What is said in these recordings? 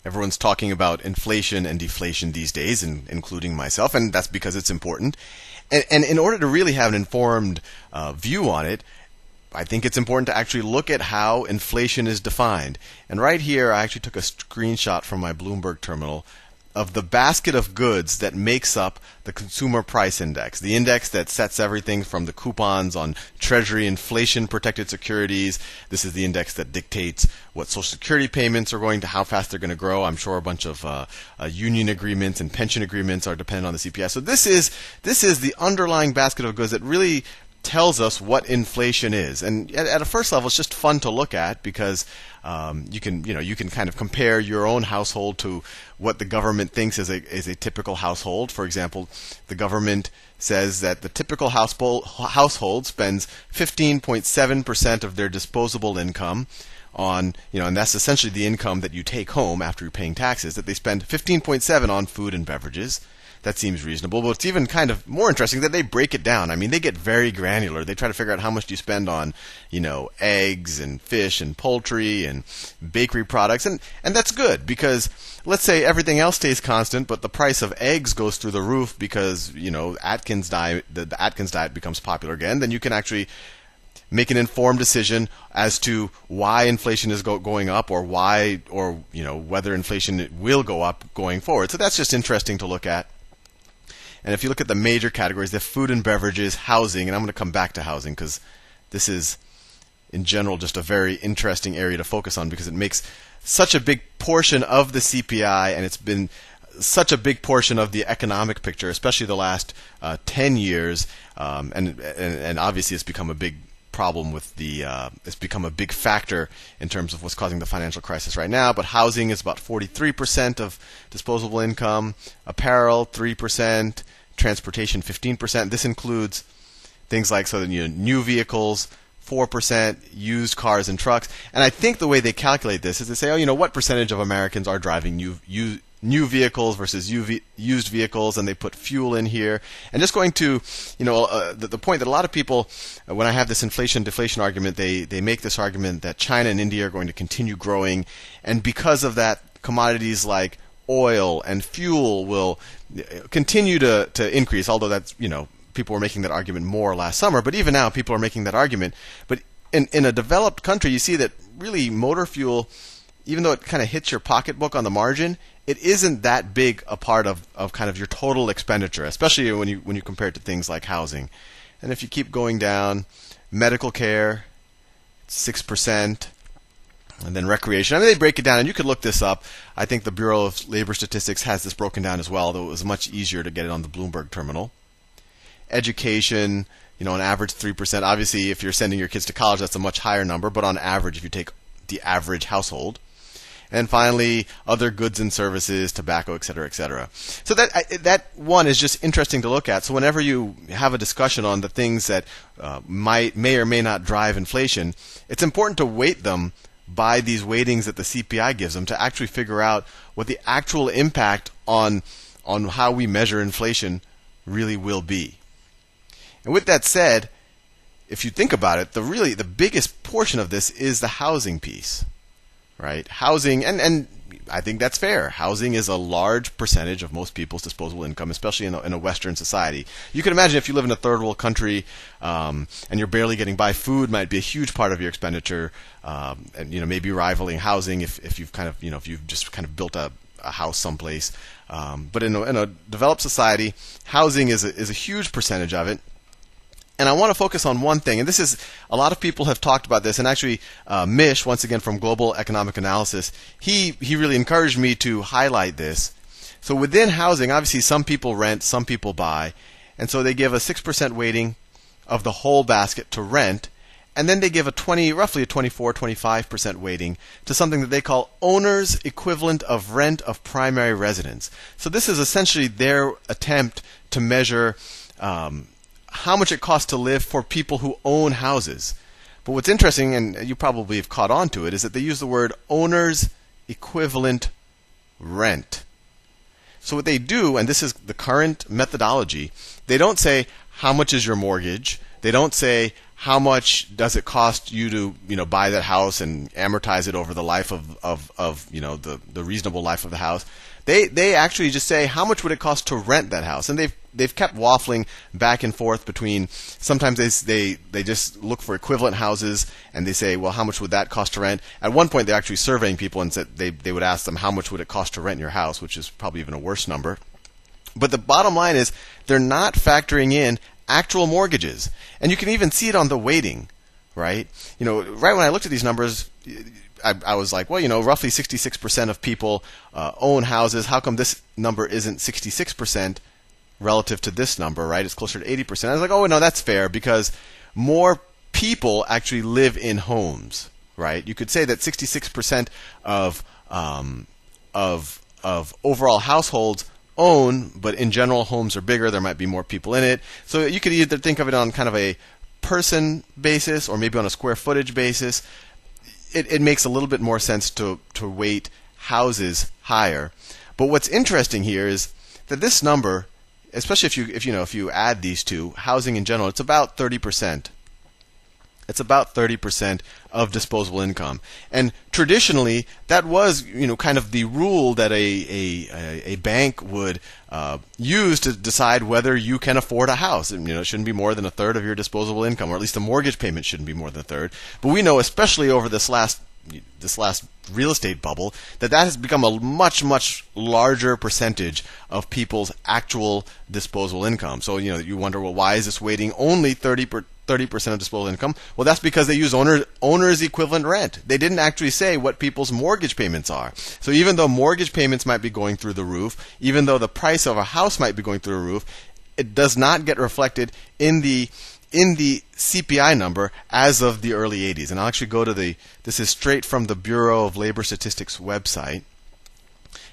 Everyone's talking about inflation and deflation these days, including myself, and that's because it's important. And in order to really have an informed view on it, I think it's important to actually look at how inflation is defined. And right here, I actually took a screenshot from my Bloomberg terminal of the basket of goods that makes up the Consumer Price Index, the index that sets everything from the coupons on Treasury inflation-protected securities. This is the index that dictates what Social Security payments are going to, how fast they're going to grow. I'm sure a bunch of union agreements and pension agreements are dependent on the CPI. So this is the underlying basket of goods that really tells us what inflation is. And at a first level, it's just fun to look at because you can kind of compare your own household to what the government thinks is a typical household. For example, the government says that the typical household spends 15.7% of their disposable income on, and that's essentially the income that you take home after you're paying taxes, that they spend 15.7 on food and beverages. That seems reasonable, but it's even kind of more interesting that they break it down. I mean, they get very granular. They try to figure out how much do you spend on, eggs and fish and poultry and bakery products, and that's good because let's say everything else stays constant, but the price of eggs goes through the roof because Atkins diet, the Atkins diet becomes popular again. Then you can actually make an informed decision as to why inflation is going up, or whether inflation will go up going forward. So that's just interesting to look at. And if you look at the major categories, the food and beverages, housing, and I'm going to come back to housing because this is, in general, just a very interesting area to focus on because it makes such a big portion of the CPI, and it's been such a big portion of the economic picture, especially the last 10 years. And obviously, it's become a big problem with it's become a big factor in terms of what's causing the financial crisis right now. But housing is about 43% of disposable income, apparel 3%, transportation 15%. This includes things like new vehicles 4%, used cars and trucks. And I think the way they calculate this is they say, what percentage of Americans are driving new vehicles versus used vehicles, and they put fuel in here. And just going to, the point that a lot of people, when I have this inflation-deflation argument, they make this argument that China and India are going to continue growing, and because of that, commodities like oil and fuel will continue to increase, although that's, people were making that argument more last summer, but even now people are making that argument. But in a developed country, you see that really motor fuel, even though it kind of hits your pocketbook on the margin, it isn't that big a part of kind of your total expenditure, especially when you compare it to things like housing. And if you keep going down, medical care, 6%, and then recreation. I mean, they break it down, and you could look this up. I think the Bureau of Labor Statistics has this broken down as well, though it was much easier to get it on the Bloomberg terminal. Education, on average 3%. Obviously, if you're sending your kids to college, that's a much higher number, but on average, if you take the average household. And finally, other goods and services, tobacco, et cetera, et cetera. So that one is just interesting to look at. So whenever you have a discussion on the things that may or may not drive inflation, it's important to weight them by these weightings that the CPI gives them to actually figure out what the actual impact on how we measure inflation really will be. And with that said, if you think about it, the biggest portion of this is the housing piece. Right? Housing, and I think that's fair. Housing is a large percentage of most people's disposable income, especially in a Western society. You can imagine if you live in a third world country and you're barely getting by, food might be a huge part of your expenditure, and maybe rivaling housing if you've kind of if you've just kind of built a house someplace. But in a developed society, housing is a huge percentage of it. And I want to focus on one thing, and this is, a lot of people have talked about this, and actually Mish, once again from Global Economic Analysis, he really encouraged me to highlight this. So within housing, obviously some people rent, some people buy, and so they give a 6% weighting of the whole basket to rent, and then they give roughly a 24-25% weighting to something that they call owner's equivalent of rent of primary residence. So this is essentially their attempt to measure how much it costs to live for people who own houses. But what's interesting, and you probably have caught on to it, is that they use the word owner's equivalent rent. So what they do, and this is the current methodology, they don't say how much is your mortgage, They don't say how much does it cost you to buy that house and amortize it over the life of the reasonable life of the house. They actually just say how much would it cost to rent that house, and they've kept waffling back and forth between. Sometimes they just look for equivalent houses and they say, well, how much would that cost to rent? At one point, they're actually surveying people and said they would ask them how much would it cost to rent your house, which is probably even a worse number. But the bottom line is they're not factoring in actual mortgages, and you can even see it on the weighting, right? Right when I looked at these numbers, I was like, well, roughly 66% of people own houses. How come this number isn't 66% relative to this number, right? It's closer to 80%. I was like, oh, no, that's fair because more people actually live in homes, right? You could say that 66% of overall households own, but in general, homes are bigger. There might be more people in it. So you could either think of it on kind of a person basis or maybe on a square footage basis. It makes a little bit more sense to weight houses higher. But what's interesting here is that this number, especially if you add these two, housing in general, it's about 30%. It's about 30% of disposable income. And traditionally, that was kind of the rule that a bank would use to decide whether you can afford a house. And, it shouldn't be more than a third of your disposable income, or at least the mortgage payment shouldn't be more than a third. But we know, especially over this last real estate bubble, that has become a much, much larger percentage of people's actual disposable income. So, you wonder, well, why is this weighting only 30% of disposable income? Well, that's because they use owner's equivalent rent. They didn't actually say what people's mortgage payments are. So even though mortgage payments might be going through the roof, even though the price of a house might be going through the roof, it does not get reflected in the CPI number as of the early 80s. And I'll actually go to this is straight from the Bureau of Labor Statistics website.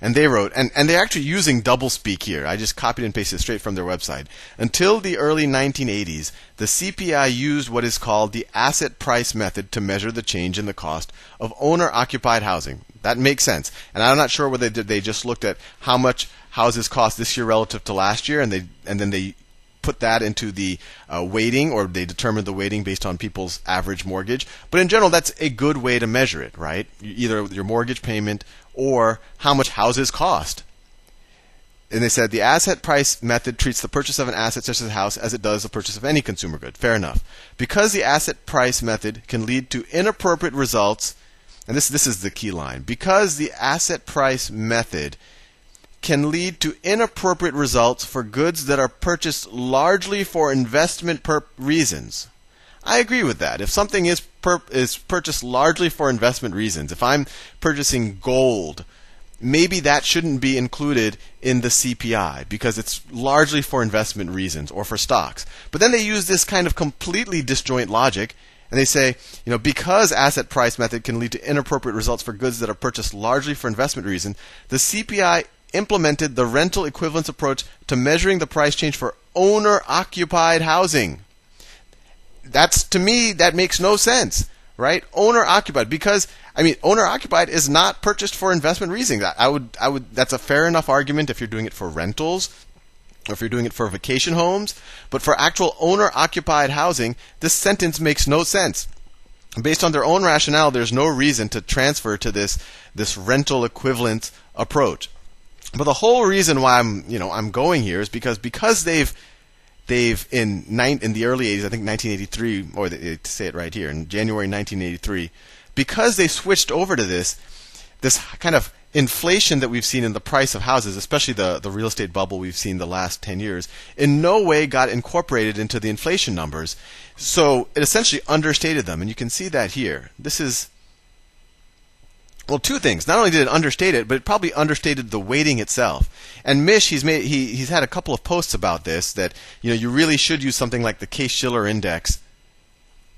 And they wrote, and they're actually using doublespeak here. I just copied and pasted straight from their website. Until the early 1980s, the CPI used what is called the asset price method to measure the change in the cost of owner-occupied housing. That makes sense. And I'm not sure whether they just looked at how much houses cost this year relative to last year, and then they put that into the weighting, or they determined the weighting based on people's average mortgage. But in general, that's a good way to measure it, right? Either your mortgage payment or how much houses cost. And they said the asset price method treats the purchase of an asset such as a house as it does the purchase of any consumer good. Fair enough. Because the asset price method can lead to inappropriate results, and this is the key line, because the asset price method can lead to inappropriate results for goods that are purchased largely for investment reasons. I agree with that. If something is purchased largely for investment reasons, if I'm purchasing gold, maybe that shouldn't be included in the CPI because it's largely for investment reasons or for stocks. But then they use this kind of completely disjoint logic, and they say, because asset price method can lead to inappropriate results for goods that are purchased largely for investment reason, the CPI implemented the rental equivalence approach to measuring the price change for owner-occupied housing. To me, that makes no sense, right? Owner-occupied, because owner-occupied is not purchased for investment reasons. That's a fair enough argument if you're doing it for rentals, or if you're doing it for vacation homes. But for actual owner-occupied housing, this sentence makes no sense. Based on their own rationale, there's no reason to transfer to this rental equivalence approach. But the whole reason why I'm going here is because they've in the early 80s, I think 1983, or they say it right here, in January 1983, because they switched over to this kind of inflation that we've seen in the price of houses, especially the real estate bubble we've seen the last 10 years, in no way got incorporated into the inflation numbers. So it essentially understated them, and you can see that here. This is, well, two things. Not only did it understate it, but it probably understated the weighting itself. And Mish, he's had a couple of posts about this, that you really should use something like the Case-Shiller Index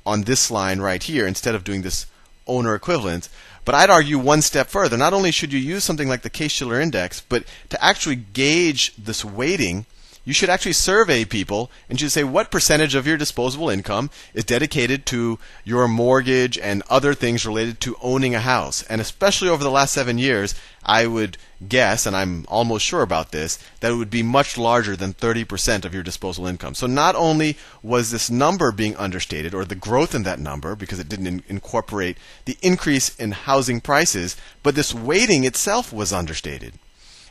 on this line right here instead of doing this owner equivalence. But I'd argue one step further. Not only should you use something like the Case-Shiller Index, but to actually gauge this weighting, you should actually survey people and you should say what percentage of your disposable income is dedicated to your mortgage and other things related to owning a house. And especially over the last 7 years, I would guess, and I'm almost sure about this, that it would be much larger than 30% of your disposable income. So not only was this number being understated, or the growth in that number, because it didn't incorporate the increase in housing prices, but this weighting itself was understated.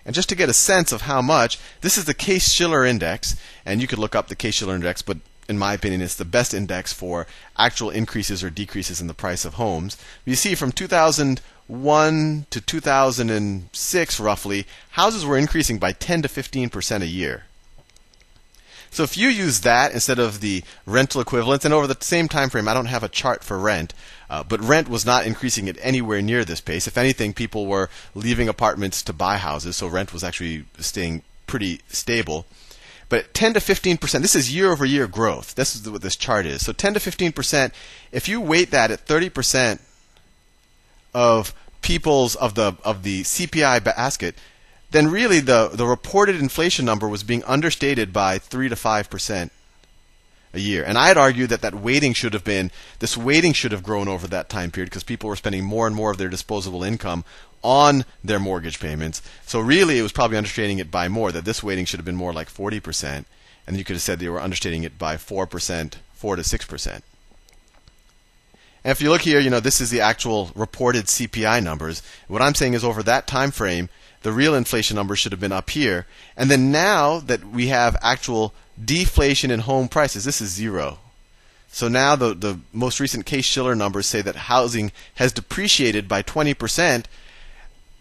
And just to get a sense of how much, this is the Case-Shiller Index, and you could look up the Case-Shiller Index, but in my opinion, it's the best index for actual increases or decreases in the price of homes. You see from 2001 to 2006, roughly, houses were increasing by 10 to 15% a year. So if you use that instead of the rental equivalents, and over the same time frame, I don't have a chart for rent, but rent was not increasing at anywhere near this pace. If anything, people were leaving apartments to buy houses, so rent was actually staying pretty stable. But 10 to 15%, this is year-over-year growth. This is what this chart is. So 10 to 15%, if you weight that at 30% of people's of the CPI basket, then really the reported inflation number was being understated by 3 to 5% a year. And I'd argue that this weighting should have grown over that time period because people were spending more and more of their disposable income on their mortgage payments. So really it was probably understating it by more, that this weighting should have been more like 40%. And you could have said they were understating it by 4%, 4 to 6%. And if you look here, this is the actual reported CPI numbers. What I'm saying is over that time frame, the real inflation number should have been up here. And then now that we have actual deflation in home prices, this is 0. So now the most recent Case-Shiller numbers say that housing has depreciated by 20%.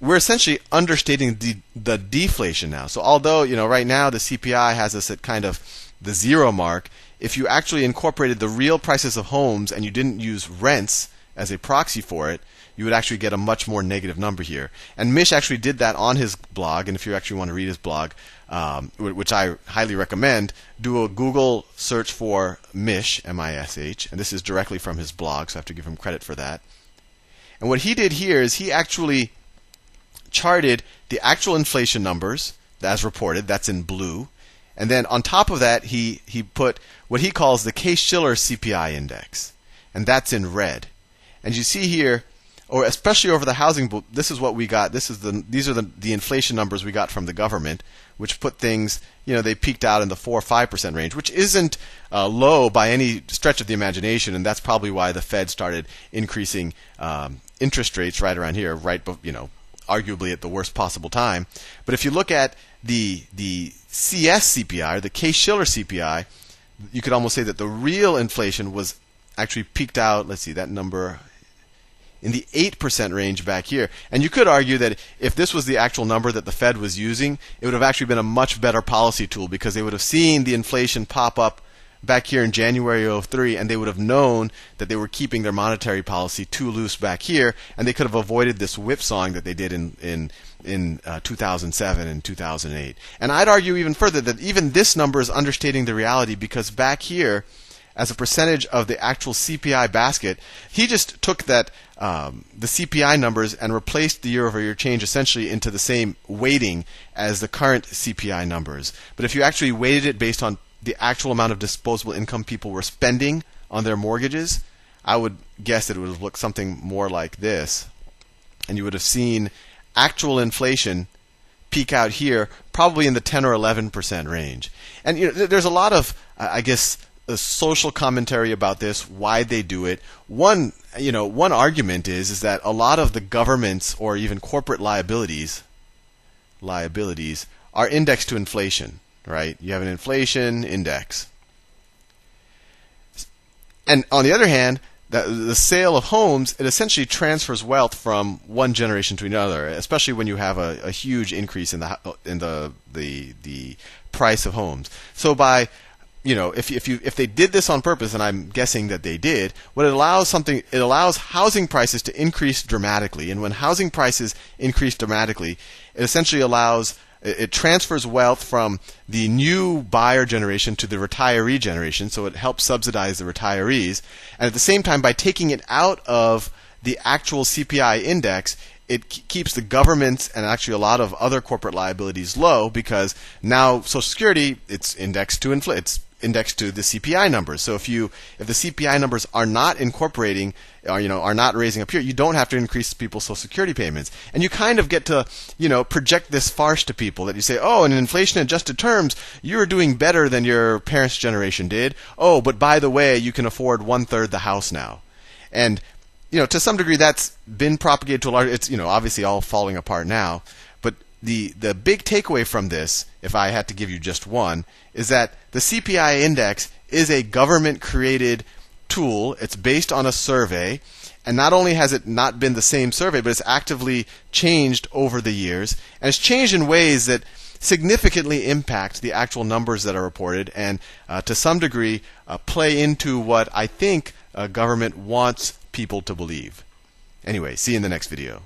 We're essentially understating the deflation now. So although, right now the CPI has us at kind of the 0 mark, if you actually incorporated the real prices of homes and you didn't use rents as a proxy for it, you would actually get a much more negative number here. And Mish actually did that on his blog, and if you actually want to read his blog, which I highly recommend, do a Google search for Mish, M-I-S-H, and this is directly from his blog, so I have to give him credit for that. And what he did here is he actually charted the actual inflation numbers as reported, that's in blue, and then on top of that he put what he calls the Case-Shiller CPI Index, and that's in red. And you see here, or especially over the housing boom, this is what we got. These are the inflation numbers we got from the government, which put things, they peaked out in the 4 or 5% range, which isn't low by any stretch of the imagination, and that's probably why the Fed started increasing interest rates right around here, arguably at the worst possible time. But if you look at the CS CPI, or the Case-Shiller CPI, you could almost say that the real inflation was actually peaked out, let's see, that number, in the 8% range back here. And you could argue that if this was the actual number that the Fed was using, it would have actually been a much better policy tool because they would have seen the inflation pop up back here in January of 2003, and they would have known that they were keeping their monetary policy too loose back here, and they could have avoided this whipsawing that they did in 2007 and 2008. And I'd argue even further that even this number is understating the reality because back here, as a percentage of the actual CPI basket, he just took that the CPI numbers and replaced the year-over-year change essentially into the same weighting as the current CPI numbers. But if you actually weighted it based on the actual amount of disposable income people were spending on their mortgages, I would guess that it would have looked something more like this. And you would have seen actual inflation peak out here, probably in the 10 or 11% range. And there's a lot of, a social commentary about this, why they do it. One argument is that a lot of the government's or even corporate liabilities are indexed to inflation, right? You have an inflation index. And on the other hand, the sale of homes, it essentially transfers wealth from one generation to another, especially when you have a huge increase in the price of homes. So by if they did this on purpose, and I'm guessing that they did, what it allows housing prices to increase dramatically. And when housing prices increase dramatically, it essentially it transfers wealth from the new buyer generation to the retiree generation, so it helps subsidize the retirees. And at the same time, by taking it out of the actual CPI index, it keeps the government's and actually a lot of other corporate liabilities low, because now Social Security, it's indexed to it's indexed to the CPI numbers. So if the CPI numbers are not incorporating, or are not raising up here, you don't have to increase people's Social Security payments. And you kind of get to project this farce to people that you say, oh, in inflation adjusted terms, you're doing better than your parents' generation did. Oh, but by the way, you can afford 1/3 the house now. And to some degree, that's been propagated to a large. It's obviously all falling apart now. But the big takeaway from this, if I had to give you just one, is that the CPI index is a government-created tool. It's based on a survey, and not only has it not been the same survey, but it's actively changed over the years, and it's changed in ways that significantly impact the actual numbers that are reported, and to some degree play into what I think government wants people to believe. Anyway, see you in the next video.